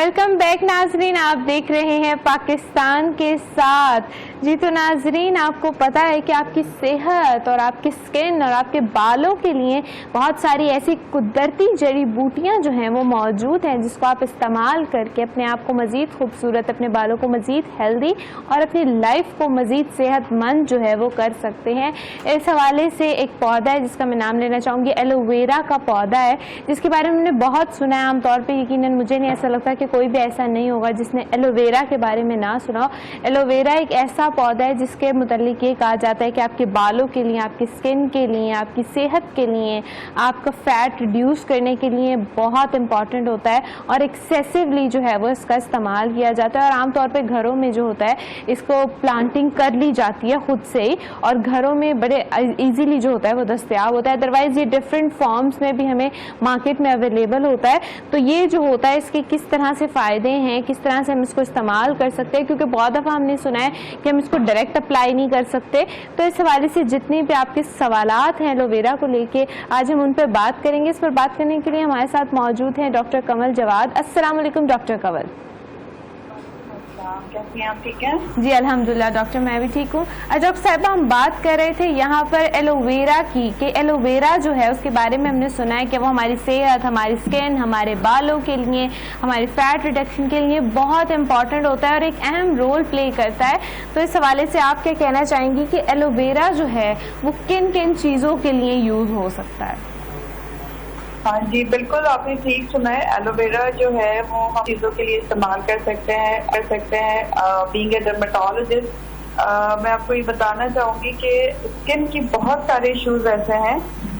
Welcome back नाजरीन, आप देख रहे हैं पाकिस्तान के साथ। जी तो नाजरीन, आपको पता है कि आपकी सेहत और आपकी स्किन और आपके बालों के लिए बहुत सारी ऐसी कुदरती जड़ी बूटियां जो हैं वो मौजूद हैं, जिसको आप इस्तेमाल करके अपने आप को मज़ीद खूबसूरत, अपने बालों को मज़ीद हेल्दी और अपनी लाइफ को मज़ीद सेहतमंद जो है वो कर सकते हैं। इस हवाले से एक पौधा है जिसका मैं नाम लेना चाहूँगी, एलोवेरा का पौधा है, जिसके बारे में हमने बहुत सुना है। आमतौर पर यकीनन मुझे नहीं ऐसा लगता कि कोई भी ऐसा नहीं होगा जिसने एलोवेरा के बारे में ना सुना हो। एलोवेरा एक ऐसा पौधा है जिसके मुतालिक ये कहा जाता है कि आपके बालों के लिए, आपकी स्किन के लिए, आपकी सेहत के लिए, आपका फैट रिड्यूस करने के लिए बहुत इंपॉर्टेंट होता है और एक्सेसिवली जो है वो इसका इस्तेमाल किया जाता है। और आमतौर पर घरों में जो होता है इसको प्लांटिंग कर ली जाती है खुद से ही, और घरों में बड़े ईजीली जो होता है वो दस्तयाब होता है। अदरवाइज ये डिफरेंट फॉर्म्स में भी हमें मार्केट में अवेलेबल होता है। तो ये जो होता है इसके किस तरह से फ़ायदे हैं, किस तरह से हम इसको इस्तेमाल कर सकते हैं, क्योंकि बहुत दफ़ा हमने सुना है कि हम इसको डायरेक्ट अप्लाई नहीं कर सकते। तो इस हवाले से जितने भी आपके सवालात हैं एलोवेरा को लेके, आज हम उन पर बात करेंगे। इस पर बात करने के लिए हमारे साथ मौजूद हैं डॉक्टर कमल जवाद। अस्सलाम वालेकुम डॉक्टर कमल। कैसी हैं आप? ठीक है जी अल्हम्दुलिल्लाह डॉक्टर, मैं भी ठीक हूँ। डॉक्टर साहब, हम बात कर रहे थे यहाँ पर एलोवेरा की, कि एलोवेरा जो है उसके बारे में हमने सुना है कि वो हमारी सेहत, हमारी स्किन, हमारे बालों के लिए, हमारी फैट रिडक्शन के लिए बहुत इंपॉर्टेंट होता है और एक अहम रोल प्ले करता है। तो इस हवाले से आप क्या कहना चाहेंगी कि एलोवेरा जो है वो किन किन चीज़ों के लिए यूज़ हो सकता है? हाँ जी, बिल्कुल आपने ठीक सुना है। एलोवेरा जो है वो हम चीज़ों के लिए इस्तेमाल कर सकते हैं। बीइंग ए डर्मेटोलॉजिस्ट मैं आपको ये बताना चाहूँगी कि स्किन की बहुत सारे इश्यूज ऐसे हैं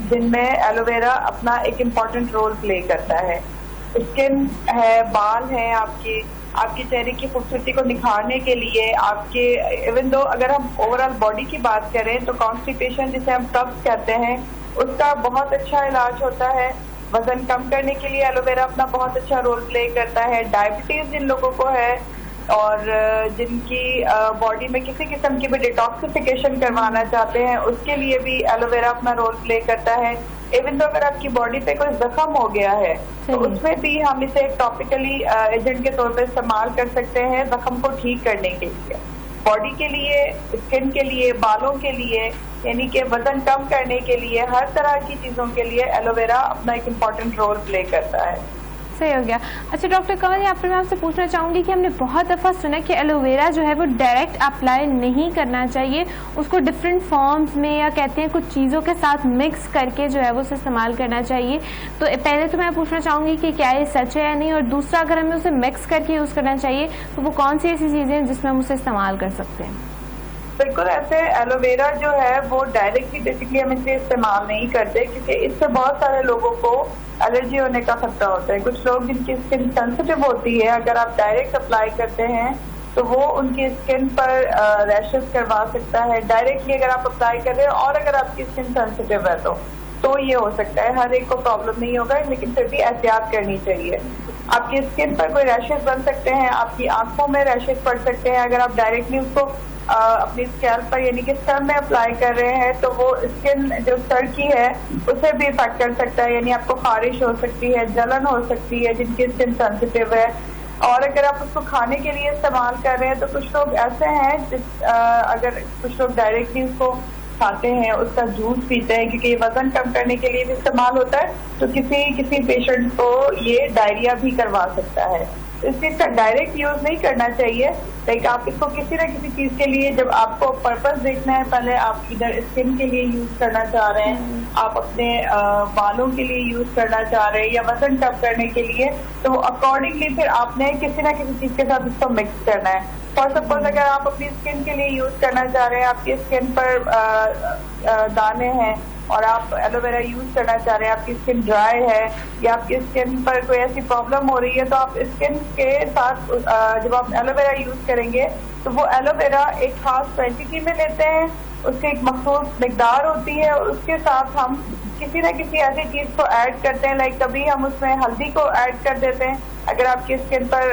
जिनमें एलोवेरा अपना एक इम्पॉर्टेंट रोल प्ले करता है। स्किन है, बाल हैं, आपके चेहरे की खूबसूरती को निखारने के लिए, आपके इवन दो अगर हम ओवरऑल बॉडी की बात करें तो कॉन्स्टिपेशन जिसे हम कब्ज कहते हैं उसका बहुत अच्छा इलाज होता है। वजन कम करने के लिए एलोवेरा अपना बहुत अच्छा रोल प्ले करता है। डायबिटीज जिन लोगों को है और जिनकी बॉडी में किसी किस्म की भी डिटॉक्सिफिकेशन करवाना चाहते हैं उसके लिए भी एलोवेरा अपना रोल प्ले करता है। इवन तो अगर आपकी बॉडी पे कोई जख्म हो गया है तो उसमें भी हम इसे एक टॉपिकली एजेंट के तौर पर इस्तेमाल कर सकते हैं जख्म को ठीक करने के लिए। बॉडी के लिए, स्किन के लिए, बालों के लिए, यानी कि वजन कम करने के लिए, हर तरह की चीज़ों के लिए एलोवेरा अपना एक इम्पॉर्टेंट रोल प्ले करता है। सही हो गया। अच्छा डॉक्टर कमल, यहाँ पर मैं आपसे पूछना चाहूँगी कि हमने बहुत दफ़ा सुना कि एलोवेरा जो है वो डायरेक्ट अप्लाई नहीं करना चाहिए, उसको डिफरेंट फॉर्म्स में या कहते हैं कुछ चीज़ों के साथ मिक्स करके जो है वो उसे इस्तेमाल करना चाहिए। तो पहले तो मैं पूछना चाहूँगी कि क्या ये सच है या नहीं, और दूसरा अगर हमें उसे मिक्स करके यूज़ करना चाहिए तो वो कौन सी ऐसी चीज़ें हैं जिसमें हम उसे इस्तेमाल कर सकते हैं? बिल्कुल, ऐसे एलोवेरा जो है वो डायरेक्टली बेसिकली हम इसे इस्तेमाल नहीं करते क्योंकि इससे बहुत सारे लोगों को एलर्जी होने का खतरा होता है। कुछ लोग जिनकी स्किन सेंसिटिव होती है, अगर आप डायरेक्ट अप्लाई करते हैं तो वो उनकी स्किन पर रैशेस करवा सकता है डायरेक्टली अगर आप अप्लाई कर रहे हैं। और अगर आपकी स्किन सेंसिटिव है तो ये हो सकता है। हर एक को प्रॉब्लम नहीं होगा, लेकिन फिर भी एहतियात करनी चाहिए। आपकी स्किन पर कोई रैशेस बन सकते हैं, आपकी आंखों में रैशेस पड़ सकते हैं। अगर आप डायरेक्टली उसको अपनी स्कैल्प पर यानी कि सर में अप्लाई कर रहे हैं तो वो स्किन जो सर की है उसे भी इफेक्ट कर सकता है, यानी आपको खारिश हो सकती है, जलन हो सकती है जिनकी स्किन सेंसिटिव है। और अगर आप उसको खाने के लिए इस्तेमाल कर रहे हैं तो कुछ लोग ऐसे हैं अगर कुछ लोग डायरेक्टली उसको खाते हैं, उसका जूस पीते हैं क्योंकि ये वजन कम करने के लिए भी इस्तेमाल होता है, तो किसी पेशेंट को ये डायरिया भी करवा सकता है। इसलिए इसका डायरेक्ट यूज नहीं करना चाहिए। लाइक आप इसको किसी न किसी चीज के लिए, जब आपको पर्पस देखना है, पहले आप इधर स्किन के लिए यूज करना चाह रहे हैं, आप अपने बालों के लिए यूज करना चाह रहे हैं या वजन कम करने के लिए, तो अकॉर्डिंगली फिर आपने किसी न किसी चीज के साथ इसको मिक्स करना है। फॉर सपोज अगर आप अपनी स्किन के लिए यूज करना चाह रहे हैं, आपकी स्किन पर दाने हैं और आप एलोवेरा यूज करना चाह रहे हैं, आपकी स्किन ड्राई है या आपकी स्किन पर कोई ऐसी प्रॉब्लम हो रही है, तो आप स्किन के साथ जब आप एलोवेरा यूज करेंगे तो वो एलोवेरा एक खास क्वांटिटी में लेते हैं, उसकी एक मखसूस मिकदार होती है और उसके साथ हम किसी न किसी ऐसी चीज को ऐड करते हैं। लाइक कभी हम उसमें हल्दी को ऐड कर देते हैं अगर आपकी स्किन पर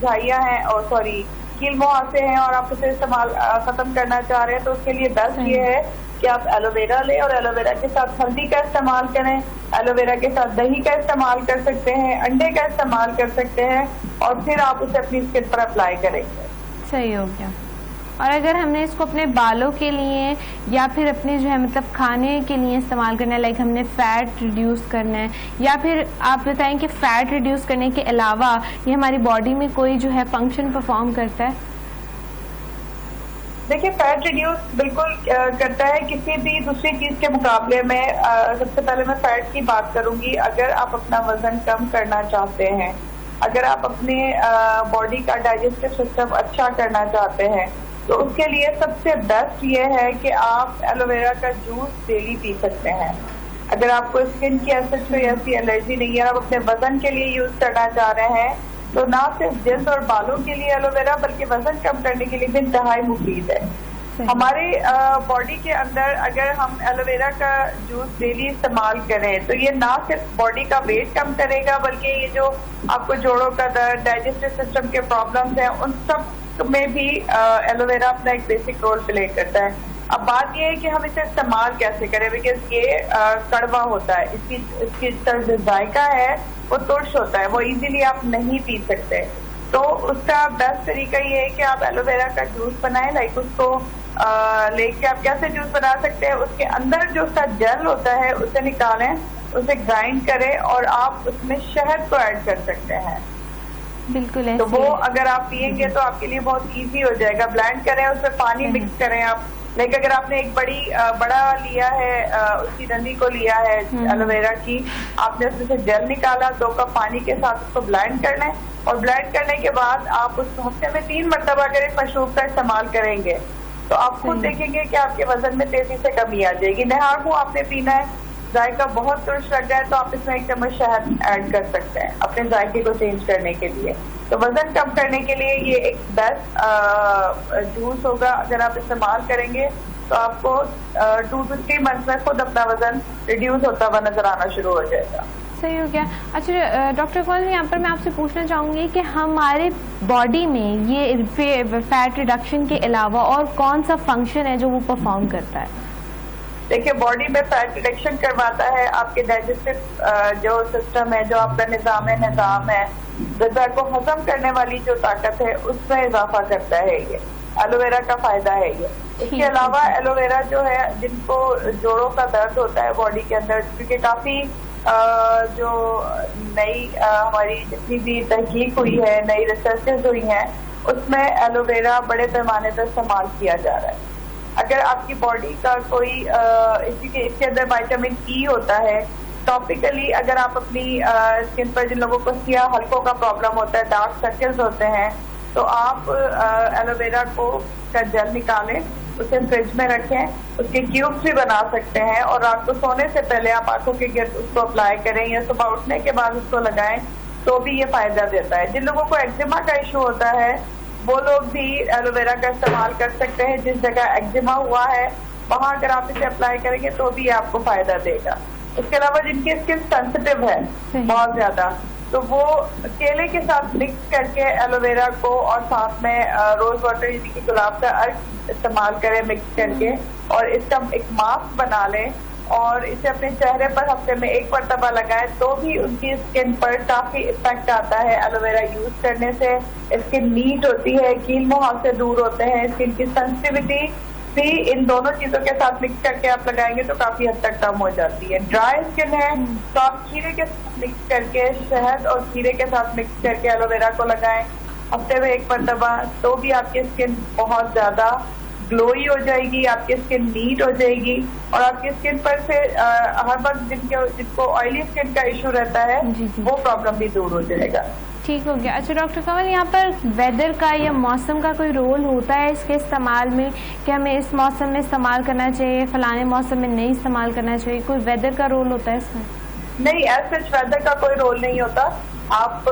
झाइयाँ हैं और कील मुहासे हैं और आप उसे इस्तेमाल खत्म करना चाह रहे हैं, तो उसके लिए बेस्ट ये है कि आप एलोवेरा लें और एलोवेरा के साथ हल्दी का इस्तेमाल करें, एलोवेरा के साथ दही का इस्तेमाल कर सकते हैं, अंडे का इस्तेमाल कर सकते हैं और फिर आप उसे अपनी स्किन पर अप्लाई करेंगे। सही हो गया। और अगर हमने इसको अपने बालों के लिए या फिर अपने जो है मतलब खाने के लिए इस्तेमाल करना है, लाइक हमने फैट रिड्यूस करना है, या फिर आप बताएं कि फैट रिड्यूस करने के अलावा ये हमारी बॉडी में कोई जो है फंक्शन परफॉर्म करता है? देखिए, फैट रिड्यूस बिल्कुल करता है किसी भी दूसरी चीज के मुकाबले में। सबसे पहले मैं फैट की बात करूंगी। अगर आप अपना वजन कम करना चाहते हैं, अगर आप अपने बॉडी का डाइजेस्टिव सिस्टम अच्छा करना चाहते हैं, तो उसके लिए सबसे बेस्ट ये है कि आप एलोवेरा का जूस डेली पी सकते हैं। अगर आपको स्किन की ऐसी एलर्जी नहीं है, आप अपने वजन के लिए यूज करना चाह रहे हैं, तो ना सिर्फ जल्द और बालों के लिए एलोवेरा बल्कि वजन कम करने के लिए भी इंतहाई मुफीद है। हमारे बॉडी के अंदर अगर हम एलोवेरा का जूस डेली इस्तेमाल करें तो ये ना सिर्फ बॉडी का वेट कम करेगा बल्कि ये जो आपको जोड़ों का दर्द, डाइजेस्टिव सिस्टम के प्रॉब्लम्स हैं, उन सब में भी एलोवेरा अपना एक बेसिक रोल प्ले करता है। अब बात ये है कि हम इसे इस्तेमाल कैसे करें, बिकॉज ये कड़वा होता है, इसकी जो जायका है वो तुर्श होता है, वो इजीली आप नहीं पी सकते। तो उसका बेस्ट तरीका ये है कि आप एलोवेरा का जूस बनाएं। लाइक उसको लेके आप कैसे जूस बना सकते हैं, उसके अंदर जो उसका जेल होता है उसे निकालें, उसे ग्राइंड करें और आप उसमें शहद को ऐड कर सकते हैं। बिल्कुल ऐसे। तो वो अगर आप पियेंगे तो आपके लिए बहुत इजी हो जाएगा। ब्लेंड करें, उसमें पानी मिक्स करें आप। लेकिन अगर आपने एक बड़ा लिया है, उसकी डंडी को लिया है एलोवेरा की, आपने उसमें से जेल निकाला, 2 कप पानी के साथ उसको ब्लेंड कर लें और ब्लेंड करने के बाद आप उस हफ्ते में 3 मरतबा अगर इस मशरूब का इस्तेमाल करेंगे तो आप खुद देखेंगे कि आपके वजन में तेजी से कमी आ जाएगी। नहार को आपने पीना है, जायका बहुत तुर्श लग जाए तो आप इसमें 1 चम्मच शहद ऐड कर सकते हैं अपने जायके को चेंज करने के लिए। तो वजन कम करने के लिए ये एक बेस्ट जूस होगा। अगर आप इस्तेमाल करेंगे तो आपको 2 to 3 मंथ में खुद अपना वजन रिड्यूस होता हुआ नजर आना शुरू हो जाएगा। सही हो गया। अच्छा डॉक्टर कौल, यहाँ पर मैं आपसे पूछना चाहूँगी कि हमारे बॉडी में ये फैट रिडक्शन के अलावा और कौन सा फंक्शन है जो वो परफॉर्म करता है? देखिए, बॉडी में फैट रिडक्शन करवाता है आपके डाइजेस्टिव जो सिस्टम है, जो आपका निजाम है, गज़ा को हजम करने वाली जो ताकत है उसमें इजाफा करता है। ये एलोवेरा का फायदा है ये। इसके अलावा एलोवेरा जो है, जिनको जोड़ों का दर्द होता है बॉडी के अंदर, क्योंकि काफी जो नई हमारी जितनी भी तहकीक हुई है, नई रिसर्चेस हुई हैं, उसमें एलोवेरा बड़े पैमाने पर इस्तेमाल किया जा रहा है। अगर आपकी बॉडी का कोई इसके अंदर विटामिन ई होता है, टॉपिकली अगर आप अपनी स्किन पर, जिन लोगों को सियाह हल्कों का प्रॉब्लम होता है, डार्क सर्कल्स होते हैं, तो आप एलोवेरा का जेल निकालें, उसे फ्रिज में रखें, उसके क्यूब्स भी बना सकते हैं और रात को सोने से पहले आप आंखों के गिर्द उसको अप्लाई करें या सुबह उठने के बाद उसको लगाएं तो भी ये फायदा देता है। जिन लोगों को एक्जिमा का इशू होता है वो लोग भी एलोवेरा का इस्तेमाल कर सकते हैं। जिस जगह एक्जिमा हुआ है वहां अगर आप इसे अप्लाई करेंगे तो भी आपको फायदा देगा। इसके अलावा जिनकी स्किन सेंसिटिव है बहुत ज्यादा, तो वो केले के साथ मिक्स करके एलोवेरा को और साथ में रोज वाटर यानी कि गुलाब का अर्क इस्तेमाल करें मिक्स करके और इसका एक मास्क बना लें और इसे अपने चेहरे पर हफ्ते में 1 मरतबा लगाएं तो भी उनकी स्किन पर काफी इफेक्ट आता है। एलोवेरा यूज करने से स्किन नीट होती है, कील मुहां से दूर होते हैं, स्किन की सेंसिटिविटी भी इन दोनों चीजों के साथ मिक्स करके आप लगाएंगे तो काफी हद तक कम हो जाती है। ड्राई स्किन है तो आप खीरे के साथ मिक्स करके, शहद और खीरे के साथ मिक्स करके एलोवेरा को लगाएं हफ्ते में 1 मरतबा, तो भी आपकी स्किन बहुत ज्यादा ग्लोई हो जाएगी, आपकी स्किन नीट हो जाएगी और आपकी स्किन पर से हर वक्त जिनको ऑयली स्किन का इशू रहता है वो प्रॉब्लम भी दूर हो जाएगा। ठीक हो गया। अच्छा डॉक्टर कमल, यहाँ पर वेदर का या मौसम का कोई रोल होता है इसके इस्तेमाल में कि हमें इस मौसम में इस्तेमाल करना चाहिए, फलाने मौसम में नहीं इस्तेमाल करना चाहिए? कोई वेदर का रोल होता है इसमें? नहीं, ऐसे वेदर का कोई रोल नहीं होता। आप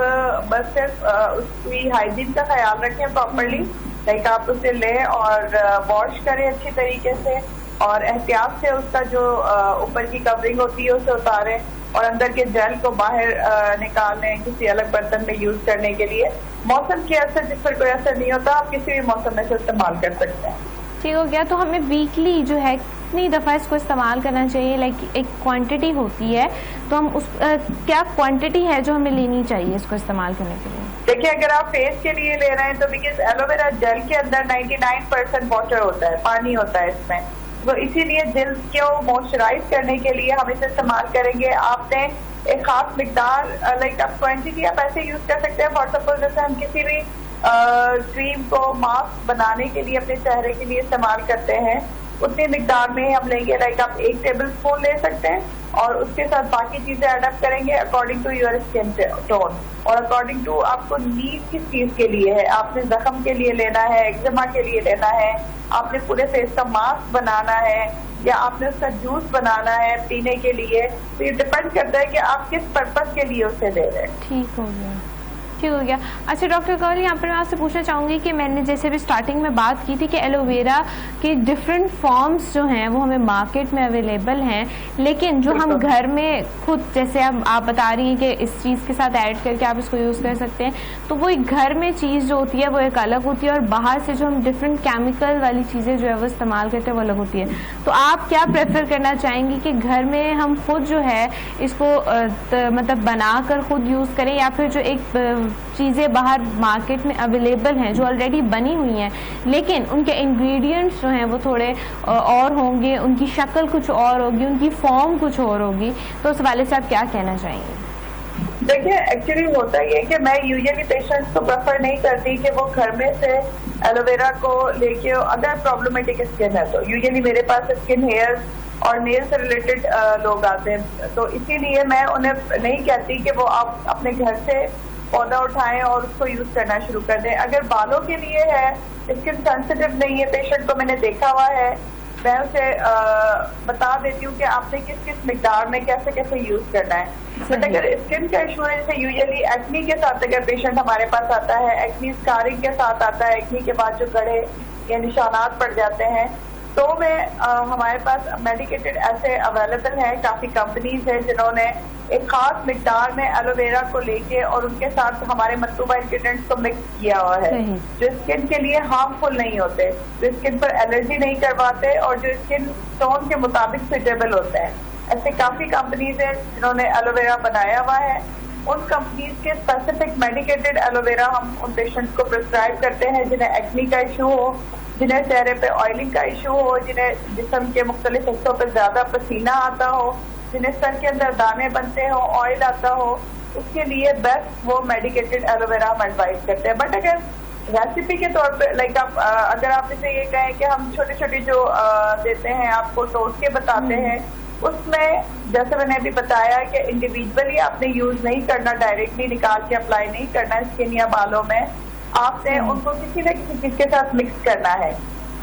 बस सिर्फ उसकी हाइजीन का ख्याल रखें प्रॉपरली। लाइक आप उसे लें और वॉश करें अच्छी तरीके से और एहतियात से उसका जो ऊपर की कवरिंग होती है उसे उतारें और अंदर के जेल को बाहर निकाल लें किसी अलग बर्तन में यूज करने के लिए। मौसम के असर जिस पर कोई असर नहीं होता, आप किसी भी मौसम में से इस्तेमाल कर सकते हैं। ठीक हो गया। तो हमें वीकली जो है कितनी दफ़ा इसको इस्तेमाल करना चाहिए? लाइक एक क्वांटिटी होती है, तो हम उस क्या क्वांटिटी है जो हमें लेनी चाहिए इसको इस्तेमाल करने के लिए? देखिए, अगर आप फेस के लिए ले रहे हैं तो बिकॉज एलोवेरा जेल के अंदर 99% वाटर होता है, पानी होता है इसमें, तो इसीलिए जेल को मॉइस्चराइज करने के लिए हम इसे इस्तेमाल करेंगे। आपने एक खास मिकदार लाइक आप क्वांटिटी आप ऐसे यूज कर सकते हैं। फॉर सपोज जैसे हम किसी भी क्रीम को मास्क बनाने के लिए अपने चेहरे के लिए इस्तेमाल करते हैं, उतनी मिकदार में हम लेंगे। लाइक आप 1 टेबल स्पून ले सकते हैं और उसके साथ बाकी चीजें एडअप करेंगे according to your skin tone और अकॉर्डिंग टू आपको नीड किस चीज के लिए है। आपने जख्म के लिए लेना है, एक्जिमा के लिए लेना है, आपने पूरे फेस का मास्क बनाना है, या आपने उसका जूस बनाना है पीने के लिए, तो ये डिपेंड करता है कि आप किस पर्पस के लिए उसे ले रहे हैं। ठीक हो गया। अच्छा डॉक्टर कौल, यहाँ पर मैं आपसे पूछना चाहूँगी कि मैंने जैसे भी स्टार्टिंग में बात की थी कि एलोवेरा के डिफरेंट फॉर्म्स जो हैं वो हमें मार्केट में अवेलेबल हैं, लेकिन जो हम घर में खुद जैसे आप बता रही हैं कि इस चीज़ के साथ ऐड करके आप इसको यूज़ कर सकते हैं, तो वो एक घर में चीज़ जो होती है वो एक अलग होती है और बाहर से जो हम डिफरेंट केमिकल वाली चीज़ें जो है वो इस्तेमाल करते हैं वो अलग होती है। तो आप क्या प्रेफर करना चाहेंगी कि घर में हम खुद जो है इसको मतलब बनाकर खुद यूज़ करें, या फिर जो एक चीज़ें बाहर मार्केट में अवेलेबल हैं जो ऑलरेडी बनी हुई हैं लेकिन उनके इंग्रेडिएंट्स जो हैं वो थोड़े और होंगे, उनकी शक्ल कुछ और होगी, उनकी फॉर्म कुछ और होगी, तो उस वाले से आप क्या कहना चाहेंगे? देखिए, एक्चुअली होता ये कि मैं यूजुअली पेशेंट्स को प्रेफर नहीं करती कि वो घर में से एलोवेरा को लेके, अगर प्रॉब्लमेटिक स्किन है तो यूजुअली मेरे पास स्किन हेयर और नेल से रिलेटेड लोग आते हैं, तो इसीलिए मैं उन्हें नहीं कहती कि वो आप अपने घर से पौधा उठाएं और उसको यूज करना शुरू कर दें। अगर बालों के लिए है, स्किन सेंसिटिव नहीं है पेशेंट को, मैंने देखा हुआ है, मैं उसे बता देती हूँ कि आपने किस किस मिकदार में कैसे कैसे यूज करना है। बट अगर स्किन का इशू है, जैसे यूजुअली एक्नी के साथ अगर पेशेंट हमारे पास आता है, एक्नी स्कारिंग के साथ आता है, एक्नी के बाद जो गड़े या निशानात पड़ जाते हैं, तो मैं हमारे पास मेडिकेटेड ऐसे अवेलेबल हैं, काफी कंपनीज हैं जिन्होंने एक खास मिकदार में एलोवेरा को लेके और उनके साथ हमारे मतलूबा इंग्रेडिएंट्स को मिक्स किया हुआ है, जो स्किन के लिए हार्मफुल नहीं होते, जो स्किन पर एलर्जी नहीं करवाते और जो स्किन टोन के मुताबिक सुटेबल होते हैं। ऐसे काफी कंपनीज हैं जिन्होंने एलोवेरा बनाया हुआ है। उन कंपनीज के स्पेसिफिक मेडिकेटेड एलोवेरा हम उन पेशेंट्स को प्रिस्क्राइब करते हैं जिन्हें एक्नी का इशू हो, जिन्हें चेहरे पे ऑयलिंग का इशू हो, जिन्हें जिस्म के मुख्तलिफ हिस्सों पे ज्यादा पसीना आता हो, जिन्हें सर के अंदर दाने बनते हो, ऑयल आता हो, उसके लिए बेस्ट वो मेडिकेटेड एलोवेरा हम एडवाइज करते हैं। बट अगर रेसिपी के तौर पे लाइक आप अगर आप इसे ये कहें कि हम छोटे छोटे जो देते हैं आपको टोस्ट के बताते हैं, उसमें जैसे मैंने अभी बताया कि इंडिविजुअली आपने यूज नहीं करना, डायरेक्टली निकाल के अप्लाई नहीं करना स्किन या बालों में, आपने उनको किसी न किसी चीज के साथ मिक्स करना है।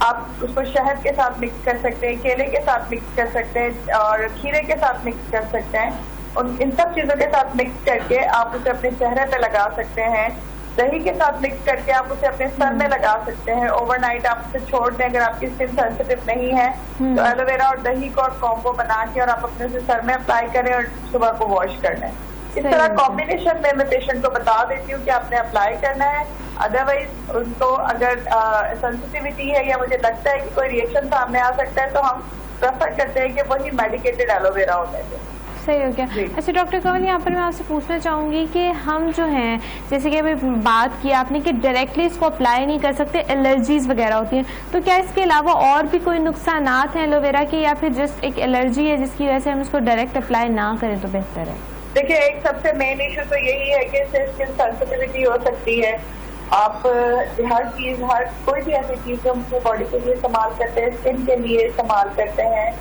आप उसको शहद के साथ मिक्स कर सकते हैं, केले के साथ मिक्स कर सकते हैं और खीरे के साथ मिक्स कर सकते हैं। इन सब चीजों के साथ मिक्स करके आप उसे अपने चेहरे पे लगा सकते हैं। दही के साथ मिक्स करके आप उसे अपने सर में लगा सकते हैं। ओवरनाइट आप उसे छोड़ दें अगर आपकी स्किन सेंसिटिव नहीं है तो एलोवेरा और दही को कॉम्बो बना के और आप अपने से सर में अप्लाई करें और सुबह को वॉश कर लें। इस तरह कॉम्बिनेशन में मैं पेशेंट को बता देती हूँ कि आपने अप्लाई करना है। अदरवाइज उनको अगर सेंसिटिविटी है या मुझे लगता है कि कोई रिएक्शन सामने आ सकता है तो हम प्रेफर करते हैं कि वही मेडिकेटेड एलोवेरा होता है। सही हो गया। अच्छा डॉक्टर कंवल, यहाँ पर मैं आपसे पूछना चाहूँगी कि हम जो हैं जैसे कि अभी बात की आपने कि डायरेक्टली इसको अप्लाई नहीं कर सकते, एलर्जीज वगैरह होती हैं, तो क्या इसके अलावा और भी कोई नुकसानात हैं एलोवेरा के, या फिर जस्ट एक एलर्जी है जिसकी वजह से हम इसको डायरेक्ट अप्लाई ना करें तो बेहतर है? देखिए, एक सबसे मेन इशू तो यही है कि इससे स्किन सेंसिटिविटी हो सकती है। आप हर चीज, हर कोई भी ऐसी चीज जो हम अपनी बॉडी के लिए इस्तेमाल करते हैं, स्किन के लिए इस्तेमाल करते हैं,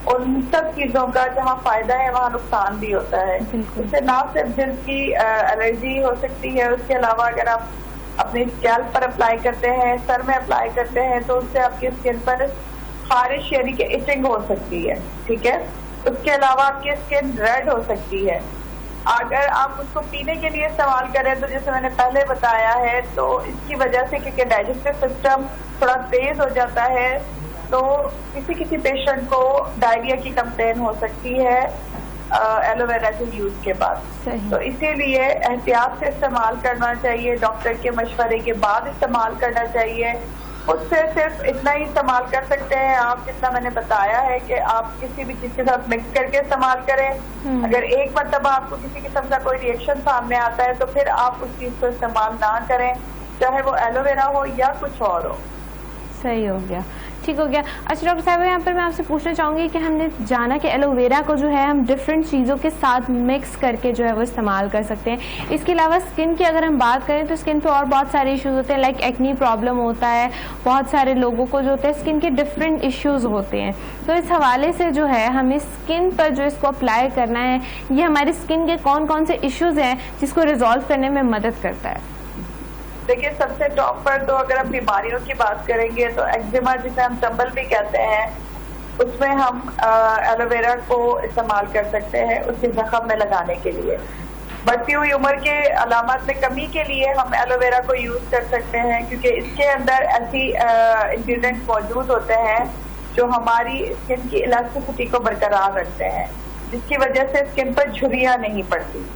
उन सब चीजों का जहाँ फायदा है वहाँ नुकसान भी होता है। इससे ना सिर्फ दिल की एलर्जी हो सकती है, उसके अलावा अगर आप अपने स्कैल्प पर अप्लाई करते हैं, सर में अप्लाई करते हैं, तो उससे आपकी स्किन पर खारिश यानी कि इचिंग हो सकती है। ठीक है, उसके अलावा आपकी स्किन रेड हो सकती है। अगर आप उसको पीने के लिए इस्तेमाल करें तो जैसे मैंने पहले बताया है, तो इसकी वजह से क्योंकि डाइजेस्टिव सिस्टम थोड़ा तेज हो जाता है, तो किसी किसी पेशेंट को डायरिया की कंप्लेन हो सकती है एलोवेरा के यूज के बाद। तो इसीलिए एहतियात से इस्तेमाल करना चाहिए, डॉक्टर के मशवरे के बाद इस्तेमाल करना चाहिए। उससे सिर्फ इतना ही इस्तेमाल कर सकते हैं आप, जितना मैंने बताया है कि आप किसी भी चीज के साथ मिक्स करके इस्तेमाल करें। अगर एक मरतबा आपको किसी किस्म का कोई रिएक्शन सामने आता है तो फिर आप उस चीज को इस्तेमाल ना करें, चाहे वो एलोवेरा हो या कुछ और हो। सही हो गया, ठीक हो गया। अच्छा डॉक्टर साहब, यहाँ पर मैं आपसे पूछना चाहूँगी कि हमने जाना कि एलोवेरा को जो है हम डिफरेंट चीज़ों के साथ मिक्स करके जो है वो इस्तेमाल कर सकते हैं। इसके अलावा स्किन की अगर हम बात करें तो स्किन पे और बहुत सारे इश्यूज होते हैं, लाइक एक्नी प्रॉब्लम होता है, बहुत सारे लोगों को जो होता है स्किन के डिफरेंट इश्यूज होते हैं। तो इस हवाले से जो है हमें स्किन पर जो इसको अप्लाई करना है, ये हमारी स्किन के कौन कौन से इश्यूज हैं जिसको रिजॉल्व करने में मदद करता है? देखिए, सबसे टॉप पर तो अगर हम बीमारियों की बात करेंगे तो एक्जिमा, जिसे हम चंबल भी कहते हैं, उसमें हम एलोवेरा को इस्तेमाल कर सकते हैं उसके जख्म में लगाने के लिए। बढ़ती हुई उम्र के अलामत में कमी के लिए हम एलोवेरा को यूज कर सकते हैं, क्योंकि इसके अंदर ऐसी इंग्रेडिएंट्स मौजूद होते हैं जो हमारी स्किन की इलास्टिसिटी को बरकरार रखते हैं, जिसकी वजह से स्किन पर झुर्रियां नहीं पड़ती।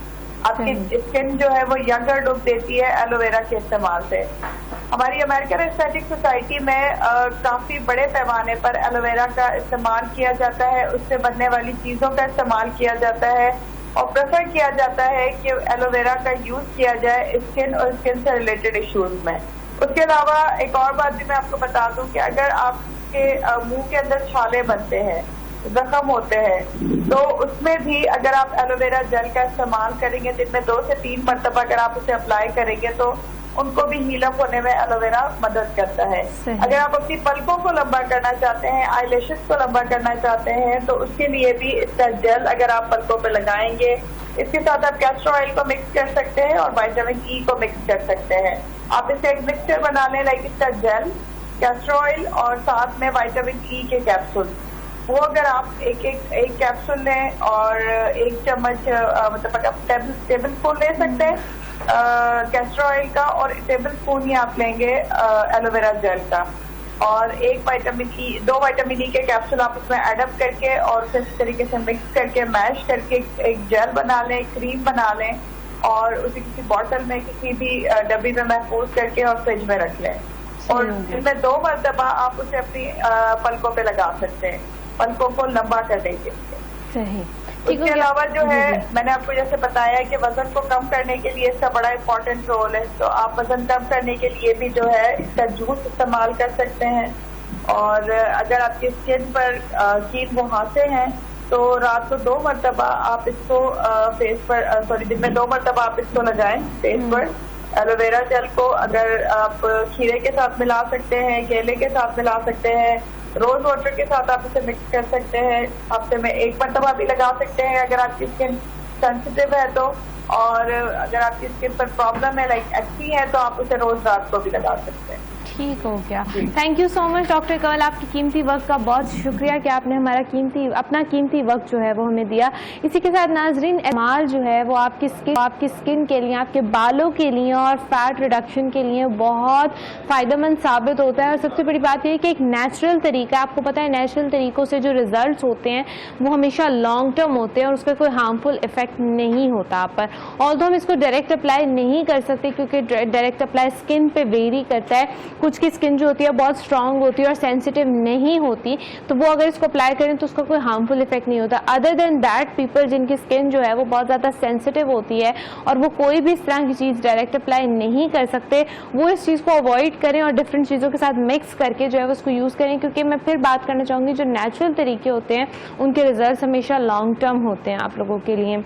आपकी स्किन जो है वो यंगर लुक देती है एलोवेरा के इस्तेमाल से। हमारी अमेरिकन एस्थेटिक सोसाइटी में काफी बड़े पैमाने पर एलोवेरा का इस्तेमाल किया जाता है, उससे बनने वाली चीजों का इस्तेमाल किया जाता है और प्रेफर किया जाता है कि एलोवेरा का यूज किया जाए स्किन और स्किन से रिलेटेड इश्यूज में। उसके अलावा एक और बात भी मैं आपको बता दूं कि अगर आपके मुंह के अंदर छाले बनते हैं, जख्म होते हैं, तो उसमें भी अगर आप एलोवेरा जेल का इस्तेमाल करेंगे, दिन में 2 से 3 मरतबा अगर आप उसे अप्लाई करेंगे तो उनको भी हील अप होने में एलोवेरा मदद करता है। अगर आप अपनी पलकों को लंबा करना चाहते हैं, आईलैशेस को लंबा करना चाहते हैं, तो उसके लिए भी इसका जेल अगर आप पलकों पे लगाएंगे, इसके साथ आप कैस्टर ऑयल को मिक्स कर सकते हैं और विटामिन ई को मिक्स कर सकते हैं। आप इसे एक मिक्सचर बना लें, लाइक इसका जेल, कैस्टर ऑयल और साथ में विटामिन ई के कैप्सूल। वो अगर आप एक कैप्सूल लें और 1 चम्मच मतलब आप टेबल स्पून ले सकते हैं कैस्टर ऑयल का, और टेबल स्पून ही आप लेंगे एलोवेरा जेल का, और 2 विटामिन ई के कैप्सूल आप उसमें एडअप करके और फिर इस तरीके से मिक्स करके मैश करके एक जेल बना लें, क्रीम बना लें और उसे किसी बॉटल में किसी भी डब्बी में महफूज करके और फ्रिज में रख लें। और इसमें 2 मरतबा आप उसे अपनी पलकों पे लगा सकते हैं, पलकों को लंबा करने के लिए। सही। इसके अलावा जो है मैंने आपको जैसे बताया कि वजन को कम करने के लिए इसका बड़ा इम्पोर्टेंट रोल है, तो आप वजन कम करने के लिए भी जो है इसका जूस इस्तेमाल कर सकते हैं। और अगर आपकी स्किन पर कील मुहासे हैं तो रात को 2 मरतबा आप इसको फेस पर दिन में 2 मरतबा आप इसको लगाएं फेस पर एलोवेरा जेल को। अगर आप खीरे के साथ मिला सकते हैं, केले के साथ मिला सकते हैं, रोज वाटर के साथ आप इसे मिक्स कर सकते हैं। हफ्ते में 1 मरतबा भी लगा सकते हैं अगर आपकी स्किन सेंसिटिव है तो, और अगर आपकी स्किन पर प्रॉब्लम है लाइक एक्नी है तो आप उसे रोज रात को भी लगा सकते हैं। ठीक हो गया। Thank you so much doctor Kanwal, आपकी कीमती वक्त का बहुत शुक्रिया कि आपने अपना कीमती वक्त जो है वो हमें दिया। इसी के साथ नाजरीन, इस्तेमाल जो है वो आपकी स्किन के लिए, आपके बालों के लिए और फैट रिडक्शन के लिए बहुत फ़ायदेमंद साबित होता है। और सबसे बड़ी बात यह कि एक नेचुरल तरीका, आपको पता है नेचुरल तरीक़ों से जो रिजल्ट होते हैं वो हमेशा लॉन्ग टर्म होते हैं और उसका कोई हार्मफुल इफेक्ट नहीं होता आप पर। ऑल्दो हम इसको डायरेक्ट अप्लाई नहीं कर सकते क्योंकि डायरेक्ट अप्लाई स्किन पे वेरी करता है। कुछ की स्किन जो होती है बहुत स्ट्रांग होती है और सेंसिटिव नहीं होती, तो वो अगर इसको अप्लाई करें तो उसका कोई हार्मफुल इफेक्ट नहीं होता। अदर देन दैट पीपल जिनकी स्किन जो है वो बहुत ज़्यादा सेंसिटिव होती है और वो कोई भी इस तरह की चीज़ डायरेक्ट अप्लाई नहीं कर सकते, वो इस चीज़ को अवॉइड करें और डिफरेंट चीज़ों के साथ मिक्स करके जो है उसको यूज़ करें। क्योंकि मैं फिर बात करना चाहूँगी, जो नेचुरल तरीके होते हैं उनके रिजल्ट हमेशा लॉन्ग टर्म होते हैं आप लोगों के लिए।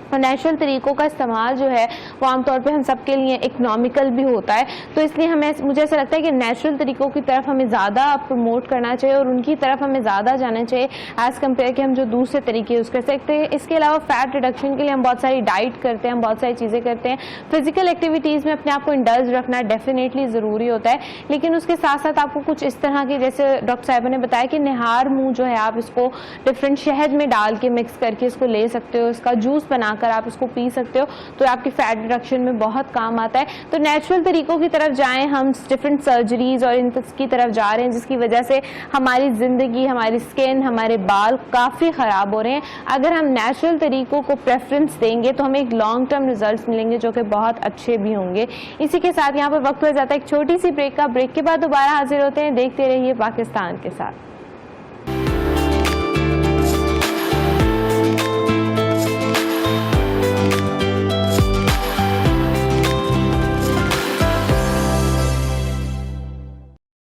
और नेचुरल तरीक़ों का इस्तेमाल जो है वो आमतौर पे हम सब के लिए इकोनॉमिकल भी होता है, तो इसलिए मुझे ऐसा लगता है कि नेचुरल तरीक़ों की तरफ हमें ज़्यादा प्रमोट करना चाहिए और उनकी तरफ हमें ज़्यादा जाना चाहिए एज़ कम्पेयर कि हम जो दूसरे तरीके यूज़ कर सकते हैं। इसके अलावा फ़ैट रिडक्शन के लिए हम बहुत सारी डाइट करते हैं, हम बहुत सारी चीज़ें करते हैं। फिजिकल एक्टिविटीज़ में अपने आप को इंडल्ज रखना डेफिनेटली ज़रूरी होता है, लेकिन उसके साथ साथ आपको कुछ इस तरह की, जैसे डॉक्टर साहिबा ने बताया कि निहार मुँह जो है आप इसको डिफरेंट शहद में डाल के मिक्स करके इसको ले सकते हो, इसका जूस बनाकर बनाकर आप उसको पी सकते हो, तो आपकी फैट रिडक्शन में बहुत काम आता है। तो नेचुरल तरीकों की तरफ जाएं, हम डिफरेंट सर्जरीज और इनकी तरफ जा रहे हैं जिसकी वजह से हमारी ज़िंदगी, हमारी स्किन, हमारे बाल काफ़ी ख़राब हो रहे हैं। अगर हम नेचुरल तरीकों को प्रेफरेंस देंगे तो हमें एक लॉन्ग टर्म रिजल्ट्स मिलेंगे जो कि बहुत अच्छे भी होंगे। इसी के साथ यहाँ पर वक्त हो जाता है एक छोटी सी ब्रेक का। ब्रेक के बाद दोबारा हाजिर होते हैं। देखते रहिए पाकिस्तान के साथ।